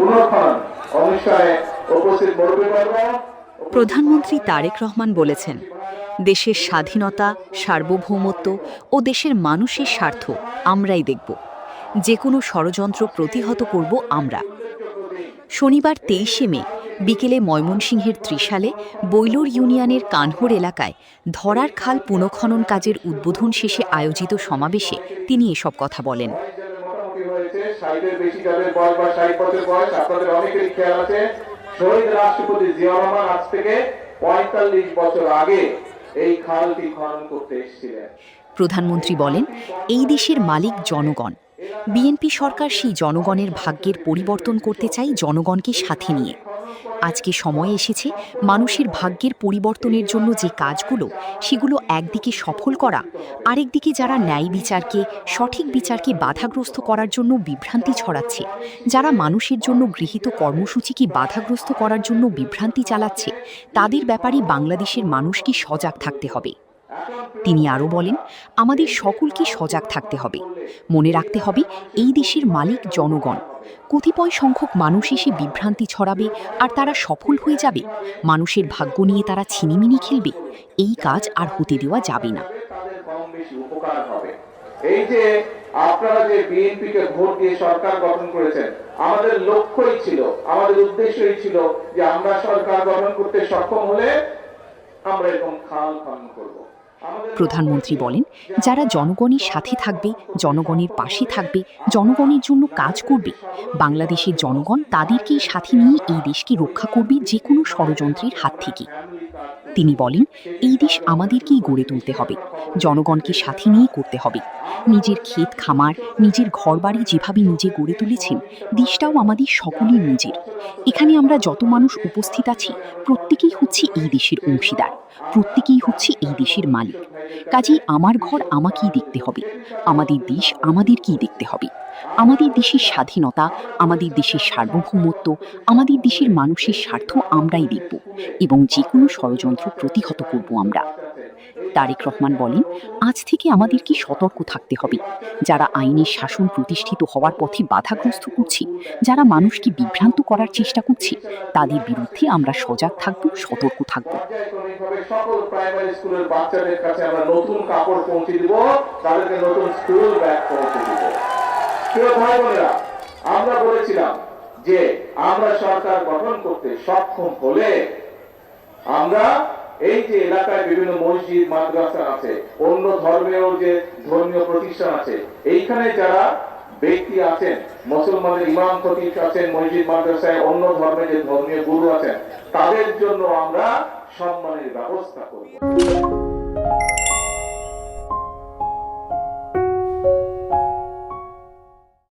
পুনর্খনন অনুষ্ঠানে উপস্থিত মুরব্বীবর্গ। প্রধানমন্ত্রী তারেক রহমান বলেছেন, দেশের স্বাধীনতা, সার্বভৌমত্ব ও দেশের মানুষের স্বার্থ আমরাই দেখব। যে কোনো ষড়যন্ত্র প্রতিহত করব আমরা। শনিবার ২৩শে মে বিকেলে ময়মনসিংহের ত্রিশালে বৈলুর ইউনিয়নের কানহর এলাকায় ধরার খাল পুনঃখনন কাজের উদ্বোধন শেষে আয়োজিত সমাবেশে তিনি এসব কথা বলেন। শহীদ রাষ্ট্রপতি জিয়া রহমান আজ থেকে ৪৫ বছর আগে এই খালটি খনন করতে এসেছিলেন। প্রধানমন্ত্রী বলেন, এই দেশের মালিক জনগণ। বিএনপি সরকার সেই জনগণের ভাগ্যের পরিবর্তন করতে চাই জনগণকে সাথে নিয়ে। আজকে সময় এসেছে মানুষের ভাগ্যের পরিবর্তনের জন্য যে কাজগুলো, সেগুলো একদিকে সফল করা, আরেকদিকে যারা ন্যায় বিচারকে, সঠিক বিচারকে বাধাগ্রস্ত করার জন্য বিভ্রান্তি ছড়াচ্ছে, যারা মানুষের জন্য গৃহীত কর্মসূচিকে বাধাগ্রস্ত করার জন্য বিভ্রান্তি চালাচ্ছে, তাদের ব্যাপারে বাংলাদেশের মানুষকে সজাগ থাকতে হবে। তিনি আরও বলেন, আমাদের সকলকে সজাগ থাকতে হবে। মনে রাখতে হবে, এই দেশের মালিক জনগণ। কতিপয় সংখ্যক মানুষ এসে বিভ্রান্তি ছড়াবে আর তারা সফল হয়ে যাবে। মানুষের ভাগ্য নিয়ে তারা ছিনিমিনি খেলবে। এই কাজ আর হতে দেওয়া যাবে না। এই যে আপনারা যে বিএনপিকে ভোট দিয়ে সরকার গঠন করেছেন, আমাদের লক্ষ্যই ছিল, আমাদের উদ্দেশ্যই ছিল যে আমরা সরকার গঠন করতে সক্ষম হলে আমরা এরকম খাল খনন করব। প্রধানমন্ত্রী বলেন, যারা জনগণের সাথে থাকবে, জনগণের পাশে থাকবে, জনগণের জন্য কাজ করবে, বাংলাদেশের জনগণ তাদেরকেই সাথে নিয়ে এই দেশকে রক্ষা করবে যে কোনো ষড়যন্ত্রের হাত থেকে। তিনি বলেন, এই দেশ আমাদেরকেই গড়ে তুলতে হবে, জনগণকে সাথে নিয়ে করতে হবে। নিজের ক্ষেত খামার, নিজের ঘরবাড়ি যেভাবে নিজে গড়ে তুলেছেন, দেশটাও আমাদের সকলের নিজের। এখানে আমরা যত মানুষ উপস্থিত আছি, প্রত্যেকেই হচ্ছে এই দেশের অংশীদার, প্রত্যেকেই হচ্ছে এই দেশের মালিক। কাজেই আমার ঘর আমাকেই দেখতে হবে, আমাদের দেশ আমাদেরকেই দেখতে হবে। আমাদের দেশের স্বাধীনতা, আমাদের দেশের সার্বভৌমত্ব, আমাদের দেশের মানুষের স্বার্থ আমরাই দেখব এবং যে কোনো ষড়যন্ত্র প্রতিহত করব আমরা। তারেক রহমান বলেন, আজ থেকে আমাদেরকে সতর্ক থাকতে হবে। যারা আইনের শাসন প্রতিষ্ঠিত হওয়ার পথে বাধাগ্রস্ত করছে, যারা মানুষকে বিভ্রান্ত করার চেষ্টা করছে, তাদের বিরুদ্ধে আমরা সজাগ থাকব, সতর্ক থাকব। সকল প্রাইমারি স্কুলের বাচ্চাদের কাছে আমরা নতুন কাপড় পৌঁছে দিব, তাদেরকে নতুন স্কুল ব্যাগ পৌঁছে দিব। প্রিয় ভাই বোনেরা, আমরা বলেছিলাম যে আমরা সরকার গঠন করতে সক্ষম হলে আমরা এই যে এলাকায় বিভিন্ন মসজিদ মাদ্রাসা আছে, অন্য ধর্মের যে ধর্মীয় প্রতিষ্ঠান আছে, এইখানে যারা ব্যক্তি আছেন, মুসলমানের ইমাম খতিব আছেন, মসজিদ মাদ্রাসায় অন্য ধর্মের যে ধর্মীয় গুরু আছেন, তাদের জন্য আমরা সম্মানের ব্যবস্থা করব।